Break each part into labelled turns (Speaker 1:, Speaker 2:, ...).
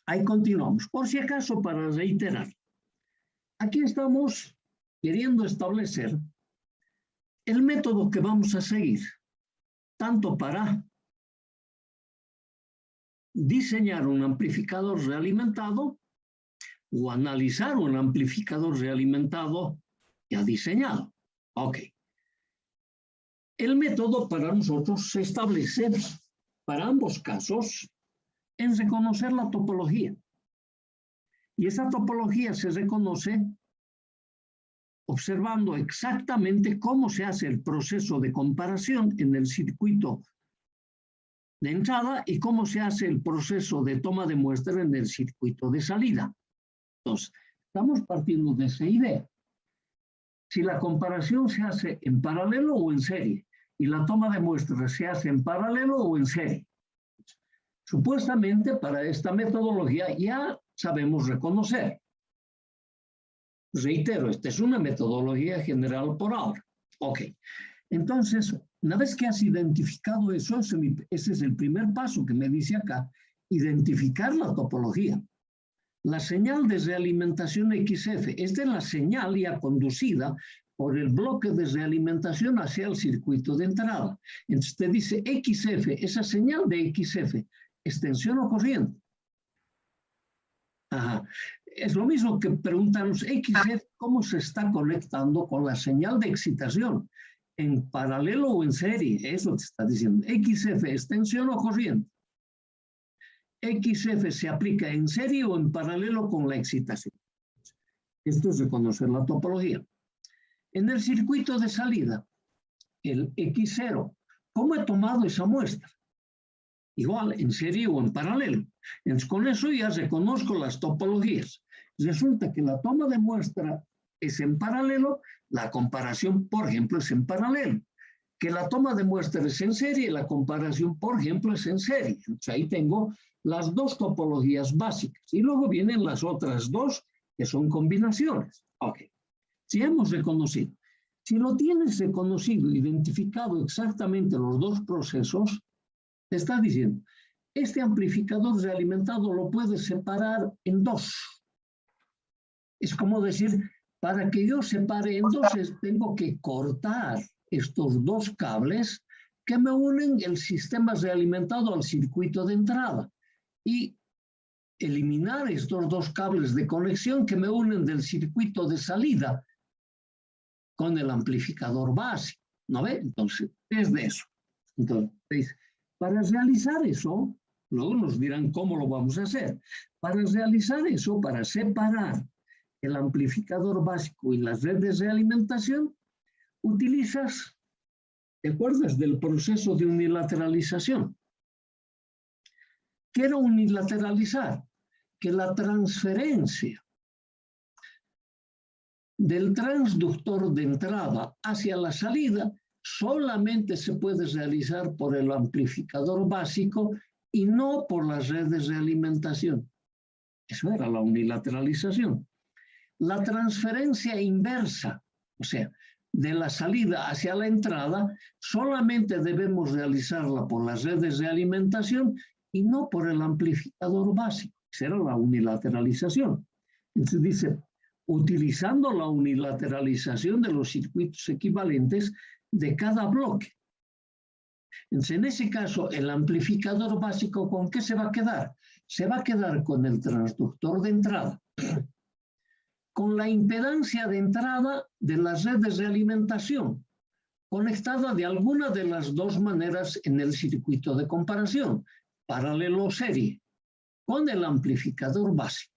Speaker 1: Ahí continuamos. Por si acaso, para reiterar, aquí estamos queriendo establecer el método que vamos a seguir, tanto para diseñar un amplificador realimentado o analizar un amplificador realimentado ya diseñado. Ok. El método para nosotros se establece para ambos casos en reconocer la topología. Y esa topología se reconoce observando exactamente cómo se hace el proceso de comparación en el circuito de entrada y cómo se hace el proceso de toma de muestra en el circuito de salida. Entonces, estamos partiendo de esa idea. Si la comparación se hace en paralelo o en serie, y la toma de muestras se hace en paralelo o en serie. Supuestamente para esta metodología ya sabemos reconocer. Reitero, esta es una metodología general por ahora. Ok. Entonces, una vez que has identificado eso, ese es el primer paso que me dice acá, identificar la topología. La señal de realimentación XF es de la señal ya conducida por el bloque de realimentación hacia el circuito de entrada. Entonces te dice XF, esa señal de XF, extensión o corriente. Ajá. Es lo mismo que preguntarnos XF, ¿cómo se está conectando con la señal de excitación? ¿En paralelo o en serie? Eso te está diciendo. XF, extensión o corriente. XF se aplica en serie o en paralelo con la excitación. Esto es reconocer la topología. En el circuito de salida, el X0, ¿cómo he tomado esa muestra? Igual, en serie o en paralelo. Entonces, con eso ya reconozco las topologías. Resulta que la toma de muestra es en paralelo, la comparación, por ejemplo, es en paralelo. Que la toma de muestra es en serie, la comparación, por ejemplo, es en serie. Entonces, ahí tengo las dos topologías básicas. Y luego vienen las otras dos, que son combinaciones. Ok. Si hemos reconocido, si lo tienes reconocido, identificado exactamente los dos procesos, te está diciendo, este amplificador realimentado lo puedes separar en dos. Es como decir, para que yo separe en dos, tengo que cortar estos dos cables que me unen el sistema realimentado al circuito de entrada y eliminar estos dos cables de conexión que me unen del circuito de salida con el amplificador básico, ¿no ve? Entonces, es de eso. Entonces, para realizar eso, luego nos dirán cómo lo vamos a hacer. Para realizar eso, para separar el amplificador básico y las redes de alimentación, utilizas, ¿te acuerdas del proceso de unilateralización? Quiero unilateralizar que la transferencia del transductor de entrada hacia la salida solamente se puede realizar por el amplificador básico y no por las redes de alimentación. Eso era la unilateralización. La transferencia inversa, o sea, de la salida hacia la entrada, solamente debemos realizarla por las redes de alimentación y no por el amplificador básico. Esa era la unilateralización. Entonces dice, utilizando la unilateralización de los circuitos equivalentes de cada bloque. Entonces, en ese caso, el amplificador básico, ¿con qué se va a quedar? Se va a quedar con el transductor de entrada, con la impedancia de entrada de las redes de alimentación, conectada de alguna de las dos maneras en el circuito de comparación, paralelo o serie, con el amplificador básico.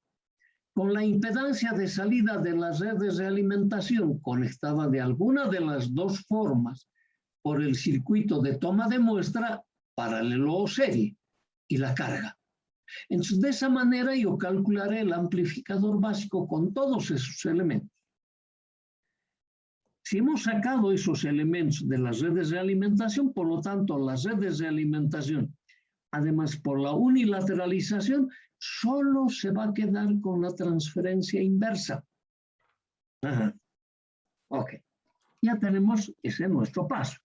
Speaker 1: Con la impedancia de salida de las redes de alimentación conectada de alguna de las dos formas por el circuito de toma de muestra, paralelo o serie, y la carga. Entonces, de esa manera yo calcularé el amplificador básico con todos esos elementos. Si hemos sacado esos elementos de las redes de alimentación, por lo tanto, las redes de alimentación, además por la unilateralización, solo se va a quedar con la transferencia inversa. Ajá. Ok. Ya tenemos ese nuestro paso.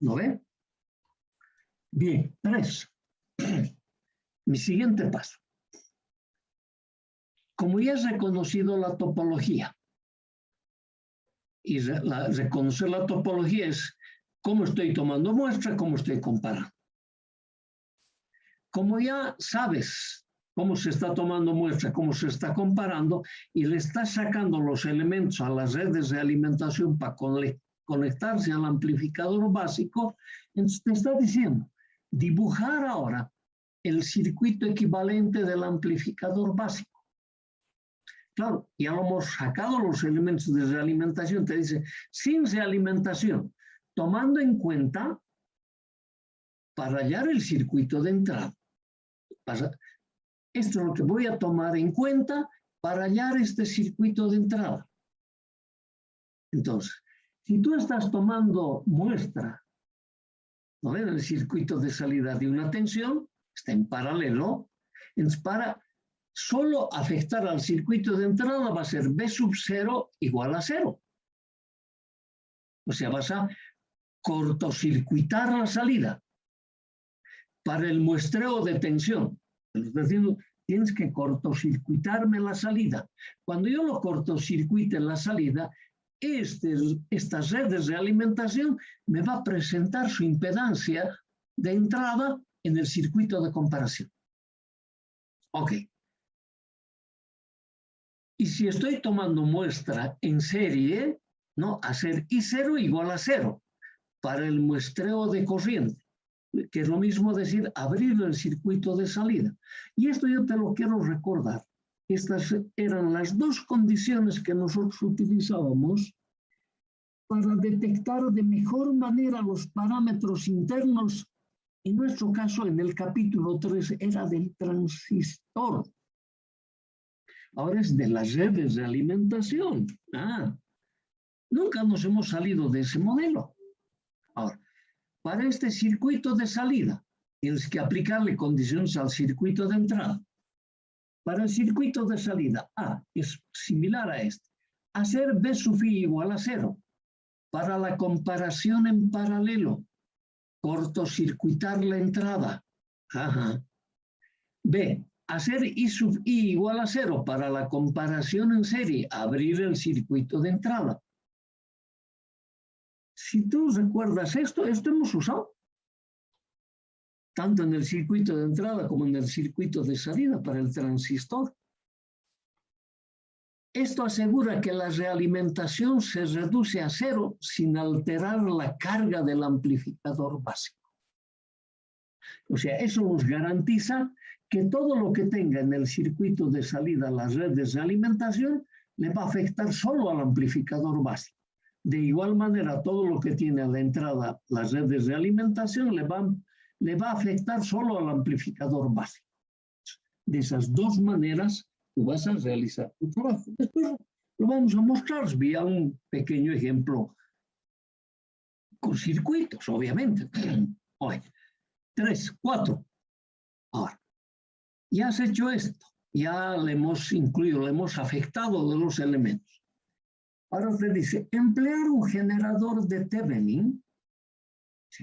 Speaker 1: ¿No ve? Bien, 3. Mi siguiente paso. como ya he reconocido la topología, y reconocer la topología es cómo estoy tomando muestra, cómo estoy comparando. Como ya sabes cómo se está tomando muestra, cómo se está comparando, y le estás sacando los elementos a las redes de alimentación para conectarse al amplificador básico, entonces te está diciendo, dibujar ahora el circuito equivalente del amplificador básico. Claro, ya lo hemos sacado los elementos de realimentación, te dice, sin realimentación, tomando en cuenta para hallar el circuito de entrada. Esto es lo que voy a tomar en cuenta para hallar este circuito de entrada. Entonces, si tú estás tomando muestra, ¿no ven? El circuito de salida de una tensión, está en paralelo, entonces para solo afectar al circuito de entrada va a ser B sub 0 igual a 0. O sea, vas a cortocircuitar la salida. Para el muestreo de tensión, es decir, tienes que cortocircuitarme la salida. Cuando yo lo cortocircuite la salida, estas redes de alimentación me va a presentar su impedancia de entrada en el circuito de comparación. Ok. Y si estoy tomando muestra en serie, ¿no? Hacer I0 igual a 0 para el muestreo de corriente, que es lo mismo decir abrir el circuito de salida. Y esto yo te lo quiero recordar. Estas eran las dos condiciones que nosotros utilizábamos para detectar de mejor manera los parámetros internos. En nuestro caso, en el capítulo 3, era del transistor. Ahora es de las redes de alimentación. Nunca nos hemos salido de ese modelo. Ahora, para este circuito de salida, tienes que aplicarle condiciones al circuito de entrada. Para el circuito de salida A es similar a este. Hacer B sub I igual a 0. Para la comparación en paralelo, cortocircuitar la entrada. B, hacer I sub I igual a 0 para la comparación en serie, abrir el circuito de entrada. Si tú recuerdas esto hemos usado tanto en el circuito de entrada como en el circuito de salida para el transistor. Esto asegura que la realimentación se reduce a 0 sin alterar la carga del amplificador básico. O sea, eso nos garantiza que todo lo que tenga en el circuito de salida las redes de alimentación le va a afectar solo al amplificador básico. De igual manera, todo lo que tiene a la entrada las redes de alimentación le va a afectar solo al amplificador básico. De esas dos maneras, tú vas a realizar tu trabajo. Después lo vamos a mostrar vía un pequeño ejemplo con circuitos, obviamente. Oye, 3, 4. Ahora, ya has hecho esto, ya le hemos incluido, le hemos afectado de los elementos. Ahora te dice, emplear un generador de Thevenin,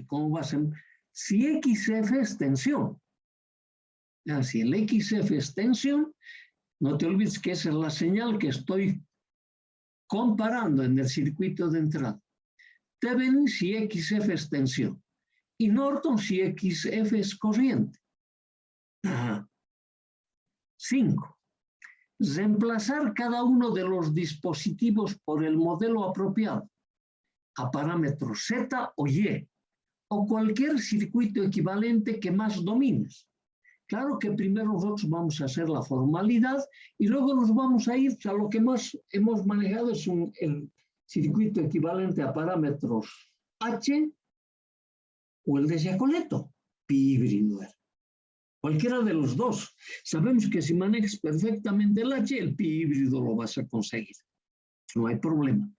Speaker 1: ¿cómo vas a si XF es tensión? Si el XF es tensión, no te olvides que esa es la señal que estoy comparando en el circuito de entrada. Thevenin si XF es tensión. Y Norton si XF es corriente. 5. Reemplazar cada uno de los dispositivos por el modelo apropiado a parámetros Z o Y, o cualquier circuito equivalente que más domines. Claro que primero nosotros vamos a hacer la formalidad y luego nos vamos a ir a lo que más hemos manejado, es el circuito equivalente a parámetros H o el de Giacoletto, pi híbrido. Cualquiera de los dos. Sabemos que si manejas perfectamente el H, el pi híbrido lo vas a conseguir. No hay problema.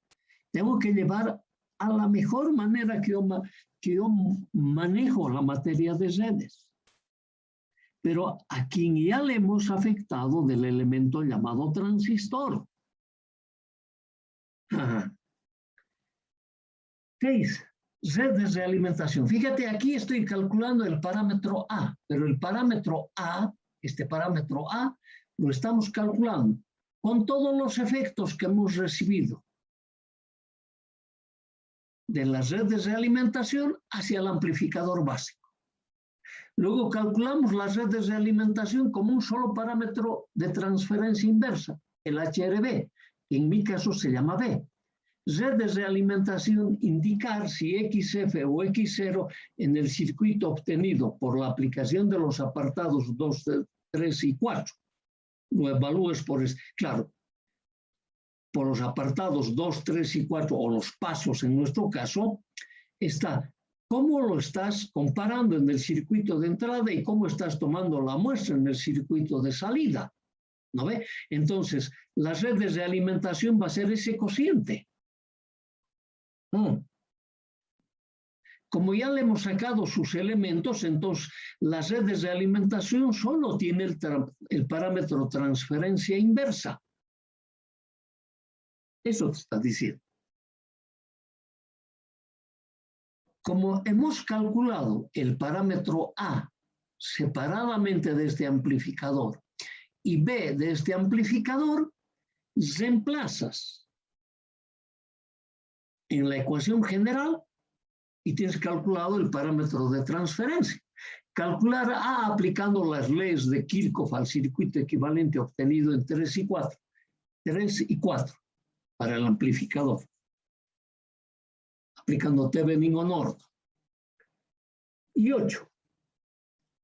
Speaker 1: Tengo que llevar a la mejor manera que yo manejo la materia de redes. Pero a quien ya le hemos afectado del elemento llamado transistor. 6. Redes de alimentación. Fíjate, aquí estoy calculando el parámetro A, pero el parámetro A, este parámetro A, lo estamos calculando con todos los efectos que hemos recibido de las redes de alimentación hacia el amplificador básico. Luego calculamos las redes de alimentación como un solo parámetro de transferencia inversa, el HRB, que en mi caso se llama B. Redes de alimentación indicar si XF o X0 en el circuito obtenido por la aplicación de los apartados 2, 3 y 4. Lo evalúes por, claro, por los apartados 2, 3 y 4 o los pasos en nuestro caso, está cómo lo estás comparando en el circuito de entrada y cómo estás tomando la muestra en el circuito de salida. ¿No ve? Entonces, las redes de alimentación va a ser ese cociente. Como ya le hemos sacado sus elementos, entonces las redes de alimentación solo tienen el parámetro transferencia inversa. Eso te está diciendo. Como hemos calculado el parámetro A separadamente de este amplificador y B de este amplificador, reemplazas en la ecuación general y tienes calculado el parámetro de transferencia. Calcular A aplicando las leyes de Kirchhoff al circuito equivalente obtenido en 3 y 4. 3 y 4 para el amplificador. Aplicando Thevenin o Nord. Y 8.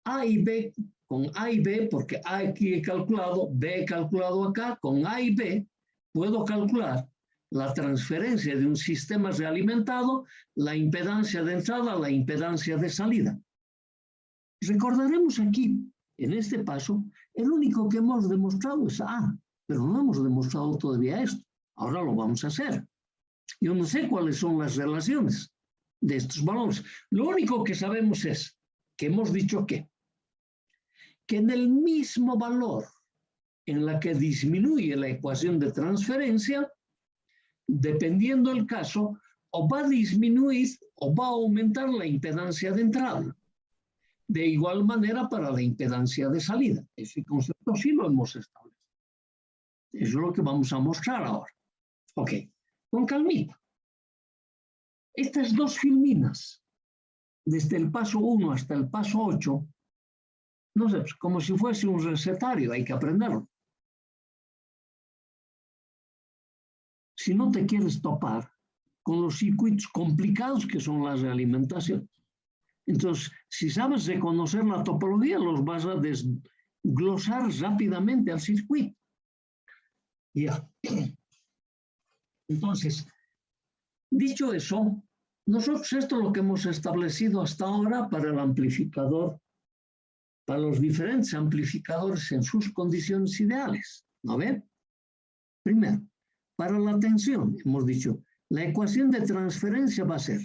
Speaker 1: A y B, con A y B, porque A aquí he calculado, B he calculado acá, con A y B puedo calcular la transferencia de un sistema realimentado, la impedancia de entrada, la impedancia de salida. Recordaremos aquí, en este paso, el único que hemos demostrado es A, pero no hemos demostrado todavía esto. Ahora lo vamos a hacer. Yo no sé cuáles son las relaciones de estos valores. Lo único que sabemos es que hemos dicho que en el mismo valor en la que disminuye la ecuación de transferencia, dependiendo del caso, o va a disminuir o va a aumentar la impedancia de entrada. De igual manera para la impedancia de salida. Ese concepto sí lo hemos establecido. Eso es lo que vamos a mostrar ahora. Ok, con calmita. Estas dos filminas, desde el paso 1 hasta el paso 8, no sé, como si fuese un recetario, hay que aprenderlo. Si no te quieres topar con los circuitos complicados que son las de alimentación. Entonces, si sabes reconocer la topología, los vas a desglosar rápidamente al circuito. Ya. Entonces, dicho eso, nosotros esto es lo que hemos establecido hasta ahora para el amplificador, para los diferentes amplificadores en sus condiciones ideales. ¿No ven? Primero, para la tensión, hemos dicho, la ecuación de transferencia va a ser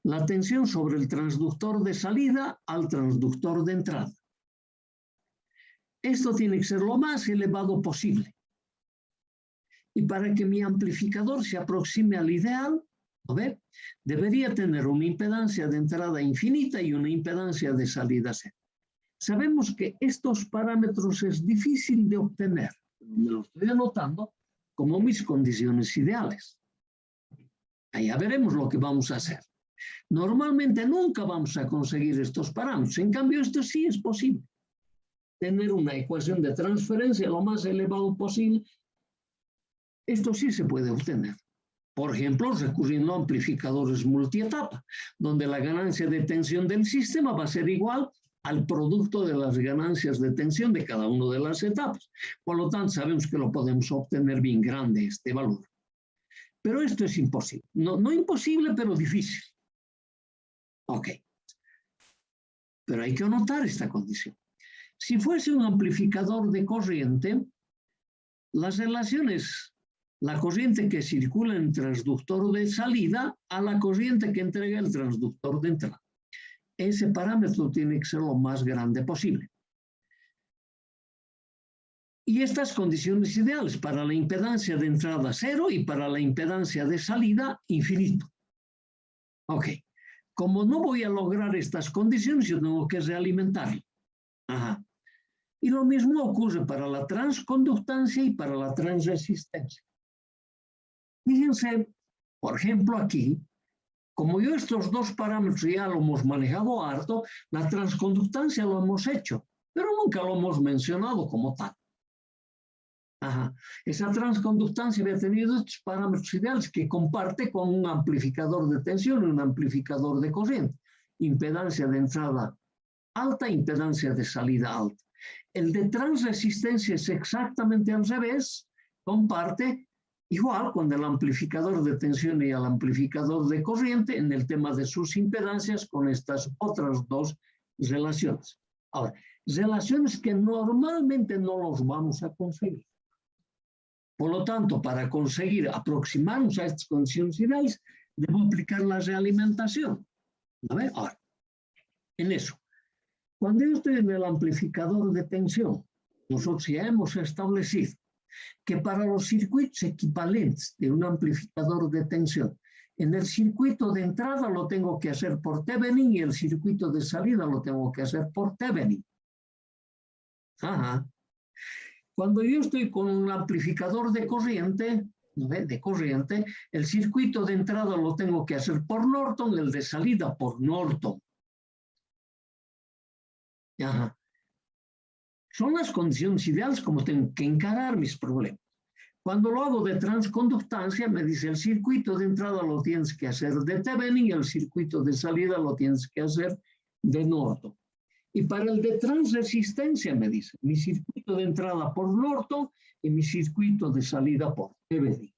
Speaker 1: la tensión sobre el transductor de salida al transductor de entrada. Esto tiene que ser lo más elevado posible. Y para que mi amplificador se aproxime al ideal, ¿no ve? Debería tener una impedancia de entrada infinita y una impedancia de salida cero. Sabemos que estos parámetros es difícil de obtener. Me lo estoy anotando como mis condiciones ideales. Allá veremos lo que vamos a hacer. Normalmente nunca vamos a conseguir estos parámetros. En cambio, esto sí es posible. Tener una ecuación de transferencia lo más elevado posible. Esto sí se puede obtener. Por ejemplo, recurriendo a amplificadores multietapa, donde la ganancia de tensión del sistema va a ser igual al producto de las ganancias de tensión de cada una de las etapas. Por lo tanto, sabemos que lo podemos obtener bien grande este valor. Pero esto es imposible. No imposible, pero difícil. Ok. Pero hay que anotar esta condición. Si fuese un amplificador de corriente, las relaciones, la corriente que circula en el transductor de salida a la corriente que entrega el transductor de entrada. Ese parámetro tiene que ser lo más grande posible. Y estas condiciones ideales para la impedancia de entrada cero y para la impedancia de salida infinito. Ok. Como no voy a lograr estas condiciones, yo tengo que realimentarlo. Ajá. Y lo mismo ocurre para la transconductancia y para la transresistencia. Fíjense, por ejemplo, aquí, como yo estos dos parámetros ya lo hemos manejado harto, la transconductancia lo hemos hecho, pero nunca lo hemos mencionado como tal. Ajá. Esa transconductancia había tenido estos parámetros ideales que comparte con un amplificador de tensión y un amplificador de corriente. Impedancia de entrada alta, impedancia de salida alta. El de transresistencia es exactamente al revés, comparte igual con el amplificador de tensión y el amplificador de corriente en el tema de sus impedancias con estas otras dos relaciones. Ahora, relaciones que normalmente no los vamos a conseguir. Por lo tanto, para conseguir aproximarnos a estas condiciones ideales, debo aplicar la realimentación. A ver, ahora, en eso. Cuando yo estoy en el amplificador de tensión, nosotros ya hemos establecido que para los circuitos equivalentes de un amplificador de tensión, en el circuito de entrada lo tengo que hacer por Thevenin y el circuito de salida lo tengo que hacer por Thevenin. Ajá. Cuando yo estoy con un amplificador de corriente, el circuito de entrada lo tengo que hacer por Norton, el de salida por Norton. Ajá. Son las condiciones ideales como tengo que encarar mis problemas. Cuando lo hago de transconductancia, me dice el circuito de entrada lo tienes que hacer de Thevenin y el circuito de salida lo tienes que hacer de Norton. Y para el de transresistencia me dice mi circuito de entrada por Norton y mi circuito de salida por Thevenin.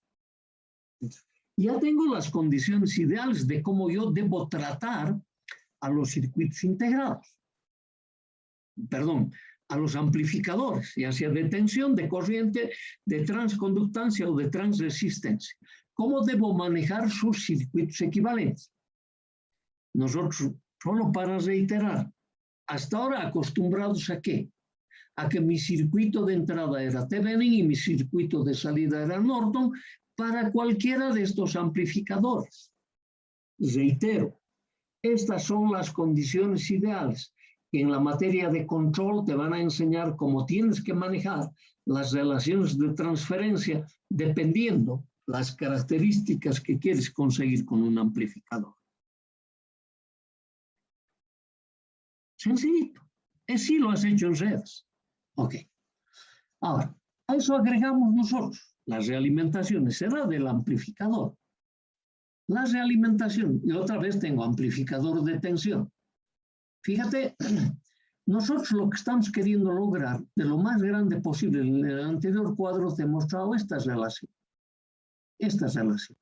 Speaker 1: Ya tengo las condiciones ideales de cómo yo debo tratar a los circuitos integrados. Perdón, a los amplificadores, ya sea de tensión, de corriente, de transconductancia o de transresistencia. ¿Cómo debo manejar sus circuitos equivalentes? Nosotros, solo para reiterar, hasta ahora acostumbrados a qué? A que mi circuito de entrada era Thevenin y mi circuito de salida era Norton para cualquiera de estos amplificadores. Reitero, estas son las condiciones ideales que en la materia de control te van a enseñar cómo tienes que manejar las relaciones de transferencia dependiendo las características que quieres conseguir con un amplificador. Sencillito. Sí lo has hecho en redes. Ok. Ahora, a eso agregamos nosotros. La realimentación será del amplificador. La realimentación, y otra vez tengo amplificador de tensión. Fíjate, nosotros lo que estamos queriendo lograr de lo más grande posible, en el anterior cuadro te he mostrado esta relación. Esta relación.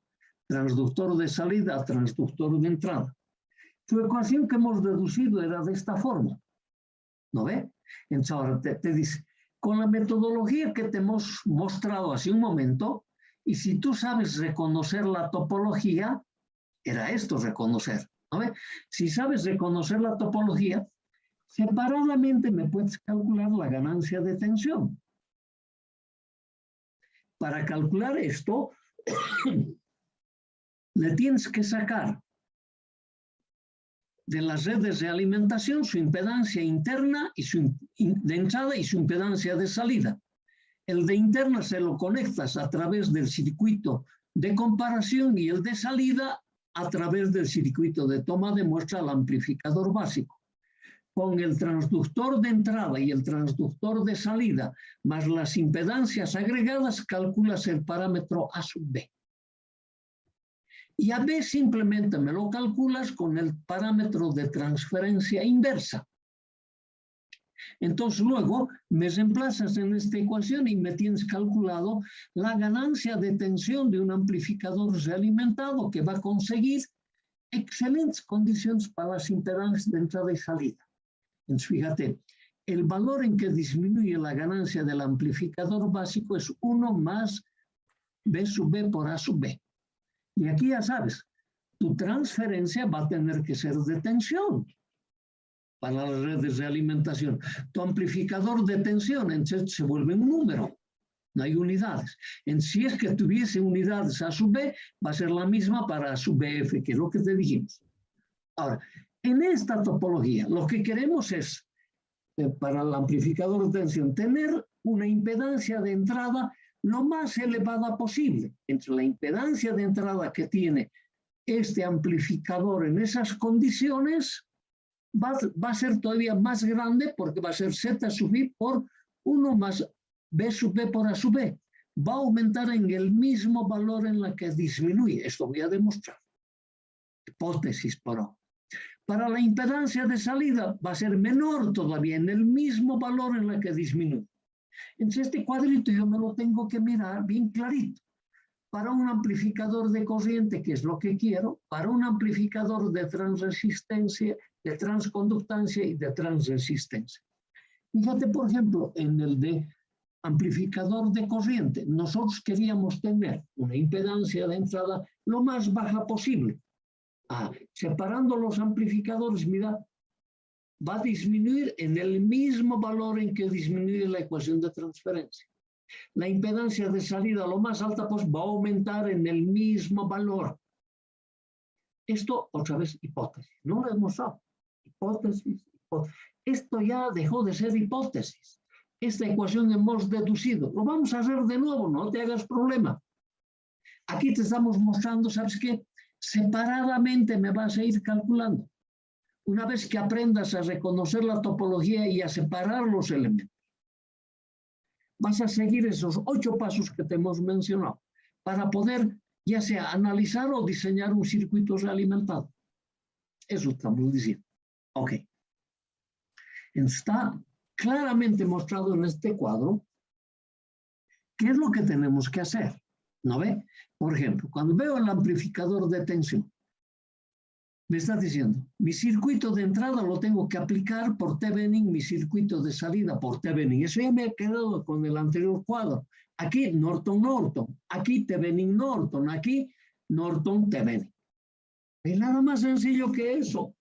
Speaker 1: Transductor de salida a transductor de entrada. Su ecuación que hemos deducido era de esta forma. ¿No ve? Entonces ahora te dice, con la metodología que te hemos mostrado hace un momento, y si tú sabes reconocer la topología, era esto reconocer. ¿No ve? Si sabes reconocer la topología, separadamente me puedes calcular la ganancia de tensión. Para calcular esto, le tienes que sacar de las redes de alimentación su impedancia interna y de entrada y su impedancia de salida. El de interna se lo conectas a través del circuito de comparación y el de salida a través del circuito de toma de muestra al amplificador básico. Con el transductor de entrada y el transductor de salida, más las impedancias agregadas, calculas el parámetro A sub B. Y a B simplemente me lo calculas con el parámetro de transferencia inversa. Entonces luego me reemplazas en esta ecuación y me tienes calculado la ganancia de tensión de un amplificador realimentado que va a conseguir excelentes condiciones para las impedancias de entrada y salida. Entonces fíjate, el valor en que disminuye la ganancia del amplificador básico es 1 más B sub B por A sub B. Y aquí ya sabes, tu transferencia va a tener que ser de tensión para las redes de alimentación. Tu amplificador de tensión entonces se vuelve un número, no hay unidades. Si es que tuviese unidades A sub B, va a ser la misma para A sub BF, que es lo que te dijimos. Ahora, en esta topología, lo que queremos es para el amplificador de tensión, tener una impedancia de entrada lo más elevada posible. Entre la impedancia de entrada que tiene este amplificador en esas condiciones, va a ser todavía más grande porque va a ser Z sub I por 1 más B sub B por A sub B. Va a aumentar en el mismo valor en la que disminuye. Esto voy a demostrar. Hipótesis por O. Para la impedancia de salida va a ser menor todavía, en el mismo valor en la que disminuye. Entonces este cuadrito yo me lo tengo que mirar bien clarito. Para un amplificador de corriente, que es lo que quiero, para un amplificador de transresistencia, de transconductancia y de transresistencia. Fíjate, por ejemplo, en el de amplificador de corriente, nosotros queríamos tener una impedancia de entrada lo más baja posible. Separando los amplificadores, mira, va a disminuir en el mismo valor en que disminuye la ecuación de transferencia. La impedancia de salida lo más alta, pues va a aumentar en el mismo valor. Esto, otra vez, hipótesis. No lo hemos dado. Hipótesis, hipótesis. Esto ya dejó de ser hipótesis. Esta ecuación hemos deducido. Lo vamos a hacer de nuevo, no te hagas problema. Aquí te estamos mostrando, ¿sabes qué? Separadamente me vas a ir calculando. Una vez que aprendas a reconocer la topología y a separar los elementos, vas a seguir esos 8 pasos que te hemos mencionado para poder ya sea analizar o diseñar un circuito realimentado. Eso estamos diciendo. Ok. Está claramente mostrado en este cuadro qué es lo que tenemos que hacer. ¿No ve? Por ejemplo, cuando veo el amplificador de tensión, me está diciendo, mi circuito de entrada lo tengo que aplicar por Thevenin, mi circuito de salida por Thevenin. Eso ya me ha quedado con el anterior cuadro. Aquí Norton-Norton, aquí Thevenin-Norton, aquí Norton-Thevenin. Es nada más sencillo que eso.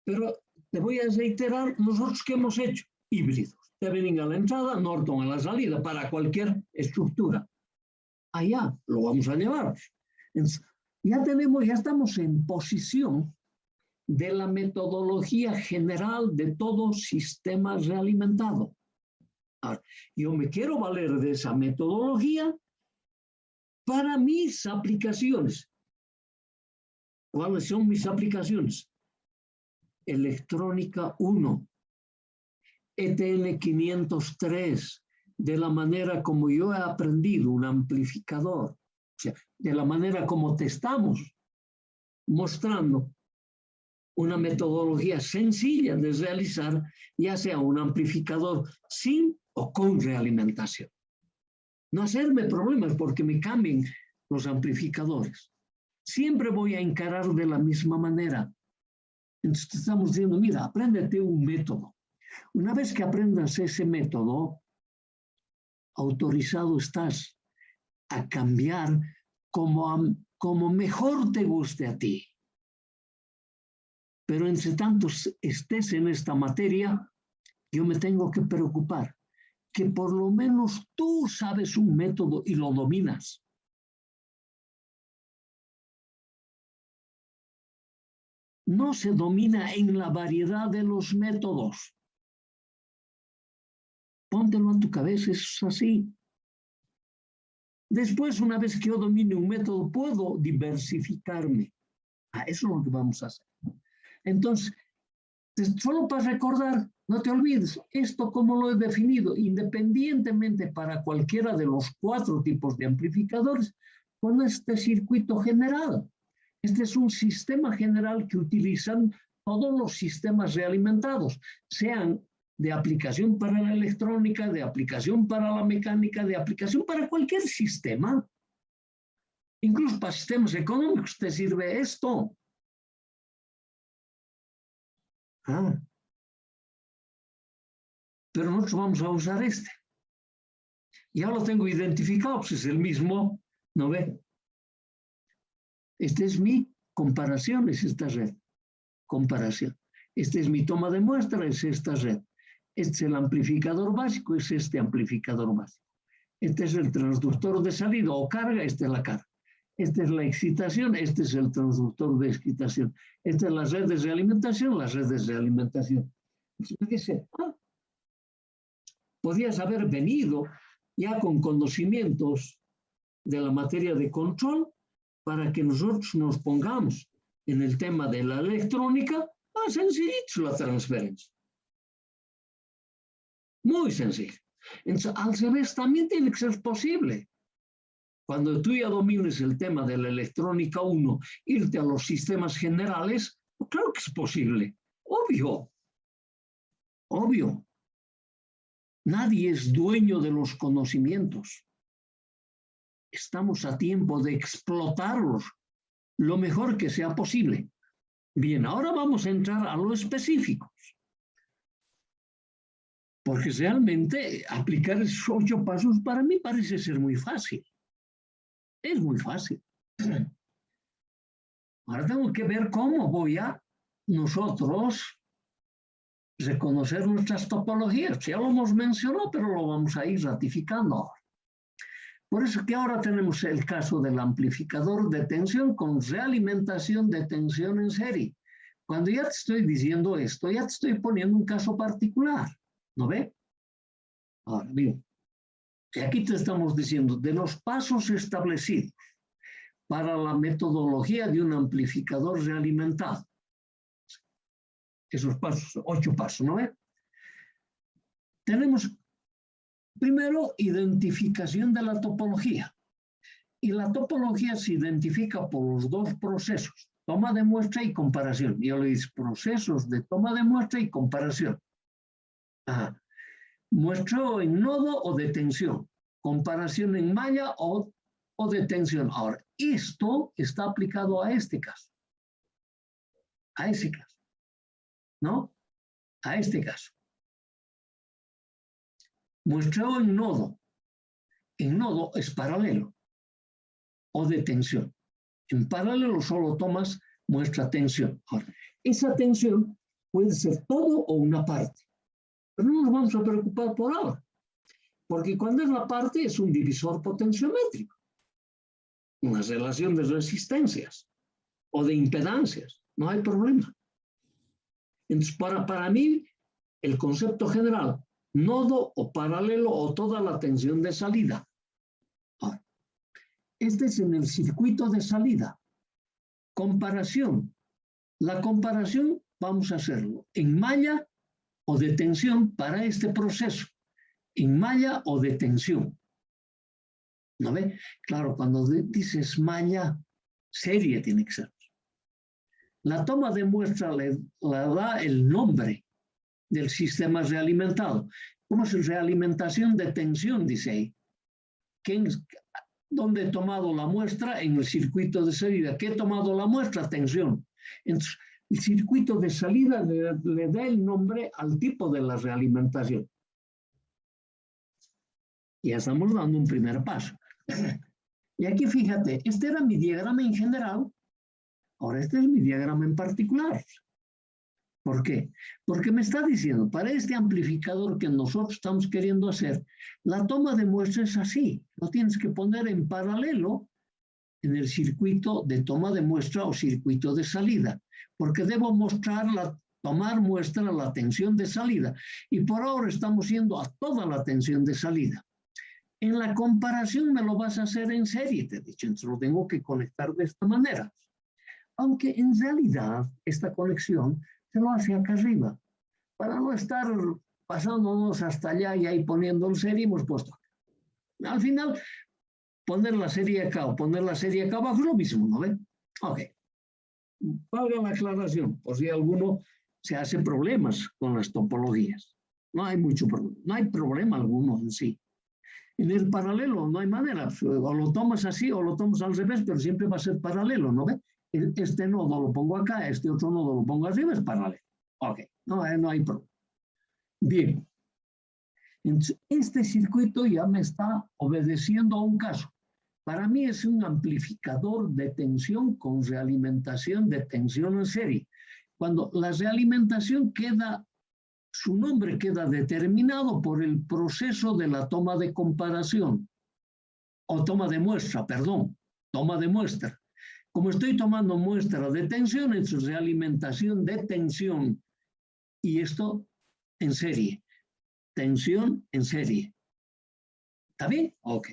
Speaker 1: Pero te voy a reiterar los otros que hemos hecho. Híbridos. Thevenin a la entrada, Norton a la salida, para cualquier estructura. Allá lo vamos a llevar. Entonces, ya estamos en posición de la metodología general de todo sistema realimentado. Ahora, yo me quiero valer de esa metodología para mis aplicaciones. ¿Cuáles son mis aplicaciones? Electrónica 1, ETN 503, de la manera como yo he aprendido un amplificador, o sea, de la manera como te estamos mostrando una metodología sencilla de realizar, ya sea un amplificador sin o con realimentación. No hacerme problemas porque me cambien los amplificadores. Siempre voy a encarar de la misma manera. Entonces te estamos diciendo, mira, apréndete un método. Una vez que aprendas ese método, autorizado estás a cambiar como mejor te guste a ti. Pero entre tanto estés en esta materia, yo me tengo que preocupar que por lo menos tú sabes un método y lo dominas. No se domina en la variedad de los métodos. Póntelo en tu cabeza, es así. Después, una vez que yo domine un método, puedo diversificarme. Eso es lo que vamos a hacer. Entonces, solo para recordar, no te olvides, esto como lo he definido, independientemente para cualquiera de los 4 tipos de amplificadores, con este circuito general. Este es un sistema general que utilizan todos los sistemas realimentados, sean de aplicación para la electrónica, de aplicación para la mecánica, de aplicación para cualquier sistema. Incluso para sistemas económicos te sirve esto. Pero nosotros vamos a usar este. Ya lo tengo identificado, pues es el mismo, ¿no ve? Esta es mi comparación, es esta red. Comparación. Esta es mi toma de muestra, es esta red. Este es el amplificador básico, es este amplificador básico. Este es el transductor de salida o carga, esta es la carga. Esta es la excitación, este es el transductor de excitación. Esta es la red de realimentación, la red de realimentación. Podías haber venido ya con conocimientos de la materia de control para que nosotros nos pongamos en el tema de la electrónica, más sencillito la transferencia. Muy sencillo. Entonces, al revés, también tiene que ser posible. Cuando tú ya domines el tema de la electrónica 1, irte a los sistemas generales, pues claro que es posible. Obvio. Obvio. Nadie es dueño de los conocimientos. Estamos a tiempo de explotarlos lo mejor que sea posible. Bien, ahora vamos a entrar a lo específico. Porque realmente aplicar esos 8 pasos para mí parece ser muy fácil. Es muy fácil. Ahora tengo que ver cómo voy a nosotros reconocer nuestras topologías. Ya lo hemos mencionado, pero lo vamos a ir ratificando ahora. Por eso que ahora tenemos el caso del amplificador de tensión con realimentación de tensión en serie. Cuando ya te estoy diciendo esto, ya te estoy poniendo un caso particular. ¿No ve? Ahora, bien. Y aquí te estamos diciendo de los pasos establecidos para la metodología de un amplificador realimentado. Esos pasos, 8 pasos, ¿no ve? Tenemos primero identificación de la topología. Y la topología se identifica por los 2 procesos, toma de muestra y comparación. Yo le digo procesos de toma de muestra y comparación. Ajá. Muestreo en nodo o de tensión, comparación en malla o de tensión. Ahora, esto está aplicado a este caso, a ese caso, ¿no? A este caso. Muestreo en nodo es paralelo o de tensión. En paralelo solo tomas muestra tensión. Ahora, esa tensión puede ser todo o una parte. Pero no nos vamos a preocupar por ahora, porque cuando es la parte es un divisor potenciométrico, una relación de resistencias o de impedancias, no hay problema. Entonces, para mí, el concepto general, nodo o paralelo o toda la tensión de salida. Ahora, este es en el circuito de salida. Comparación. La comparación vamos a hacerlo en malla o de tensión para este proceso, en malla o de tensión. ¿No ve? Claro, cuando dices malla, serie tiene que ser. La toma de muestra le da el nombre del sistema realimentado. ¿Cómo es realimentación de tensión? Dice ahí. ¿Dónde he tomado la muestra? En el circuito de salida. ¿Qué he tomado la muestra? Tensión. Entonces, el circuito de salida le da el nombre al tipo de la realimentación. Ya estamos dando un primer paso. Y aquí fíjate, este era mi diagrama en general, ahora este es mi diagrama en particular. ¿Por qué? Porque me está diciendo, para este amplificador que nosotros estamos queriendo hacer, la toma de muestra es así, lo tienes que poner en paralelo en el circuito de toma de muestra o circuito de salida, porque debo mostrar tomar muestra la tensión de salida, y por ahora estamos yendo a toda la tensión de salida. En la comparación me lo vas a hacer en serie, te he dicho, entonces lo tengo que conectar de esta manera. Aunque en realidad esta conexión se lo hace acá arriba, para no estar pasándonos hasta allá y ahí poniendo el serie, hemos puesto acá. Al final, poner la serie acá o poner la serie acá abajo es lo mismo, ¿no ven? Ok. Valga la aclaración, por si alguno se hace problemas con las topologías. No hay mucho problema, no hay problema alguno en sí. En el paralelo no hay manera, o lo tomas así o lo tomas al revés, pero siempre va a ser paralelo, ¿no ves? Este nodo lo pongo acá, este otro nodo lo pongo arriba, es paralelo. Ok, no hay problema. Bien. Entonces, este circuito ya me está obedeciendo a un caso. Para mí es un amplificador de tensión con realimentación de tensión en serie. Cuando la realimentación su nombre queda determinado por el proceso de la toma de comparación, o toma de muestra, perdón, toma de muestra. Como estoy tomando muestra de tensión, en su realimentación de tensión, y esto en serie. Tensión en serie. ¿Está bien? Ok.